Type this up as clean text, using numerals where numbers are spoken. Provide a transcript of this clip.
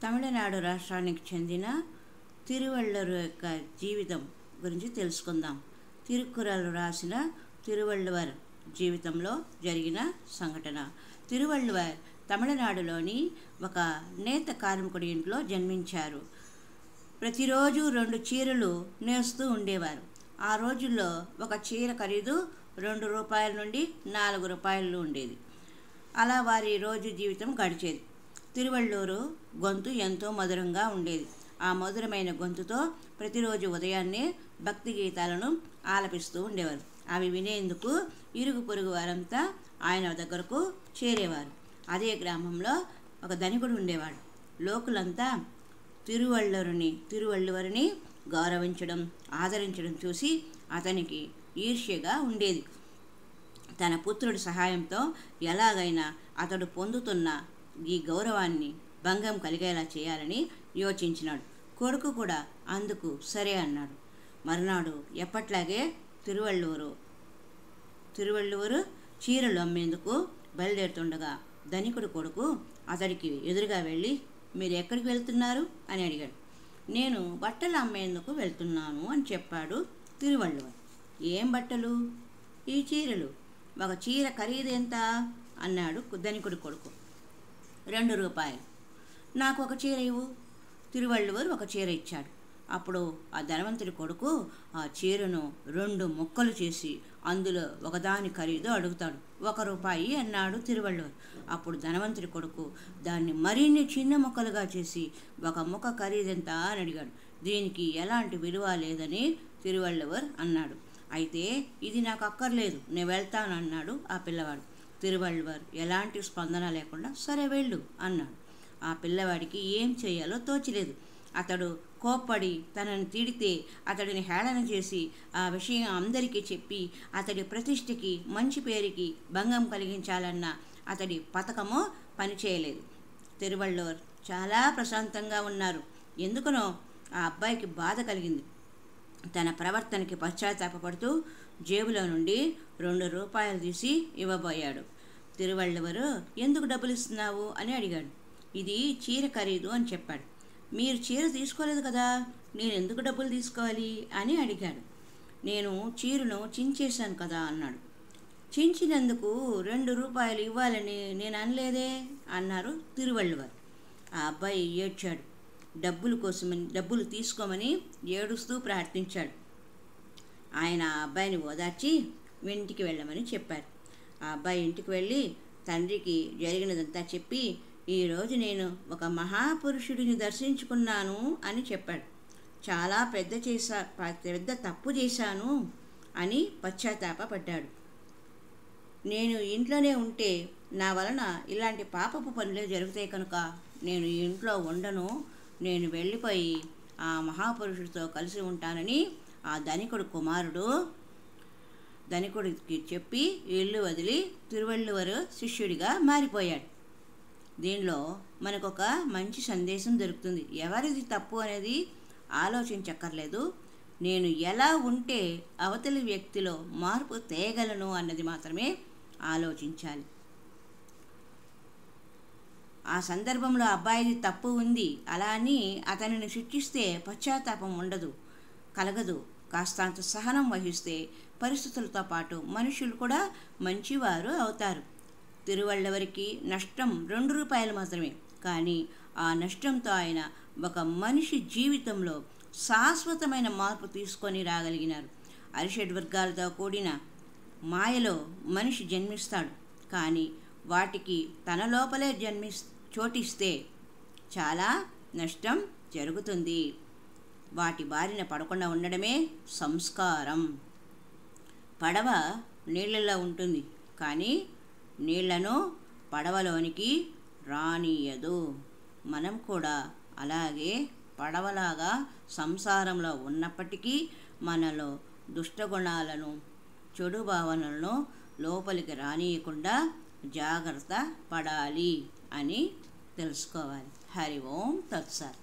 తమిళనాడు రాష్ట్రానికి చెందిన తిరువళ్ళూరు యొక్క జీవితం గురించి తెలుసుకుందాం. తిరుక్కురల్ రాసిన తిరువళ్ళువర్ జీవితంలో జరిగిన సంఘటన. తిరువళ్ళువర్ తమిళనాడులోని ఒక నేత కార్మికుడి ఇంట్లో జన్మించారు. ప్రతిరోజు 2 చీరలు నేస్తూ ఉండేవారు. ఆ రోజుల్లో ఒక చీర ఖరీదు ₹2 నుండి ₹4 ఉండేది. అలా వారి రోజు జీవితం గడిచేది. తిరువళ్ళూరు గొంతు ఎంతో మధురంగా ఉండేది. ఆ మధురమైన గొంతుతో ప్రతిరోజు ఉదయాన్నే భక్తి గీతాలను ఆలపిస్తూ ఉండేవారు. అవి వినేందుకు ఇరుగు పొరుగు వారంతా ఆయన దగ్గరకు చేరేవారు. అదే గ్రామంలో ఒక ధనికుడు ఉండేవాడు. లోకులంతా తిరువళ్ళువరిని గౌరవించడం, ఆదరించడం చూసి అతనికి ఈర్ష్యగా ఉండేది. తన పుత్రుడి సహాయంతో ఎలాగైనా అతడు పొందుతున్న ఈ గౌరవాన్ని భంగం కలిగేలా చేయాలని యోచించినాడు. కొడుకు కూడా అందుకు సరే అన్నాడు. మరునాడు ఎప్పట్లాగే తిరువళ్ళూరు చీరలు అమ్మేందుకు బయలుదేరుతుండగా ధనికుడు కొడుకు అతడికి ఎదురుగా వెళ్ళి, మీరు ఎక్కడికి వెళ్తున్నారు అని అడిగాడు. నేను బట్టలు అమ్మేందుకు వెళ్తున్నాను అని చెప్పాడు తిరువళ్ళువర్. ఏం బట్టలు? ఈ చీరలు. ఒక చీర ఖరీదెంత అన్నాడు ధనికుడి కొడుకు. ₹2. నాకు ఒక చీర ఇవ్వు. తిరువళ్ళువర్ ఒక చీర ఇచ్చాడు. అప్పుడు ఆ ధనవంతుడి కొడుకు ఆ చీరను 2 ముక్కలు చేసి అందులో ఒకదాని ఖరీదు అడుగుతాడు. ₹1 అన్నాడు తిరువళ్ళువర్. అప్పుడు ధనవంతుడి కొడుకు దాన్ని మరిన్ని చిన్న ముక్కలుగా చేసి 1 ముక్క ఖరీదెంత అని అడిగాడు. దీనికి ఎలాంటి విలువ లేదని తిరువళ్ళువర్ అన్నాడు. అయితే ఇది నాకు అక్కర్లేదు, నేను వెళ్తాను అన్నాడు ఆ పిల్లవాడు. తిరువళ్ళువర్ ఎలాంటి స్పందన లేకుండా సరే వెళ్ళు అన్నాడు. ఆ పిల్లవాడికి ఏం చేయాలో తోచలేదు. అతడు కోప్పడి తనని తిడితే అతడిని హేళన చేసి ఆ విషయం అందరికీ చెప్పి అతడి ప్రతిష్టకి, మంచి పేరుకి భంగం కలిగించాలన్న అతడి పథకము పనిచేయలేదు. తిరువళ్ళువర్ చాలా ప్రశాంతంగా ఉన్నారు. ఎందుకనో ఆ అబ్బాయికి బాధ కలిగింది. తన ప్రవర్తనకి పశ్చాత్తాపపడుతూ జేబులో నుండి ₹2 తీసి ఇవ్వబోయాడు. తిరువళ్ళువరు ఎందుకు డబ్బులు ఇస్తున్నావు అని అడిగాడు. ఇది చీర ఖరీదు అని చెప్పాడు. మీరు చీర తీసుకోలేదు కదా, నేను ఎందుకు డబ్బులు తీసుకోవాలి అని అడిగాడు. నేను చీరను చించేశాను కదా అన్నాడు. చించినందుకు ₹2 ఇవ్వాలని నేను అనలేదే అన్నారు తిరువళ్ళువర్. ఆ అబ్బాయి ఏడ్చాడు. డబ్బులు తీసుకోమని ఏడుస్తూ ప్రార్థించాడు. ఆయన ఆ అబ్బాయిని ఓదార్చి ఇంటికి వెళ్ళమని చెప్పారు. ఆ అబ్బాయి ఇంటికి వెళ్ళి తండ్రికి జరిగినదంతా చెప్పి, ఈరోజు నేను ఒక మహాపురుషుడిని దర్శించుకున్నాను అని చెప్పాడు. చాలా పెద్ద తప్పు చేశాను అని పశ్చాత్తాపపడ్డాడు. నేను ఇంట్లోనే ఉంటే నా వలన ఇలాంటి పాపపు పనులే జరుగుతాయి కనుక నేను ఈ ఇంట్లో ఉండను, నేను వెళ్ళిపోయి ఆ మహాపురుషుడితో కలిసి ఉంటానని ఆ ధనికుడికి చెప్పి ఇల్లు వదిలి తిరువళ్ళువరు శిష్యుడిగా మారిపోయాడు. దీనిలో మనకొక మంచి సందేశం దొరుకుతుంది. ఎవరిది తప్పు అనేది ఆలోచించక్కర్లేదు. నేను ఎలా ఉంటే అవతలి వ్యక్తిలో మార్పు తేగలను అన్నది మాత్రమే ఆలోచించాలి. ఆ సందర్భంలో అబ్బాయిది తప్పు ఉంది, అలా అని అతనిని శిక్షిస్తే పశ్చాత్తాపం కలగదు. కాస్తంత సహనం వహిస్తే పరిస్థితులతో పాటు మనుషులు కూడా మంచివారు అవుతారు. తిరువళ్ళువరికి నష్టం ₹2 మాత్రమే. కానీ ఆ నష్టంతో ఆయన ఒక మనిషి జీవితంలో శాశ్వతమైన మార్పు తీసుకొని రాగలిగినారు. అరిషడ్వర్గాలతో కూడిన మాయలో మనిషి జన్మిస్తాడు. కానీ వాటికి తన లోపలే చోటిస్తే చాలా నష్టం జరుగుతుంది. వాటి బారిన పడకుండా ఉండడమే సంస్కారం. పడవ నీళ్ళలో ఉంటుంది, కానీ నీళ్లను పడవలోనికి రానియదు. మనం కూడా అలాగే పడవలాగా సంసారంలో ఉన్నప్పటికీ మనలో దుష్టగుణాలను, చెడు భావనలను లోపలికి రానియకుండా జాగ్రత్త పడాలి అని తెలుసుకోవాలి. హరి ఓం తత్సత్.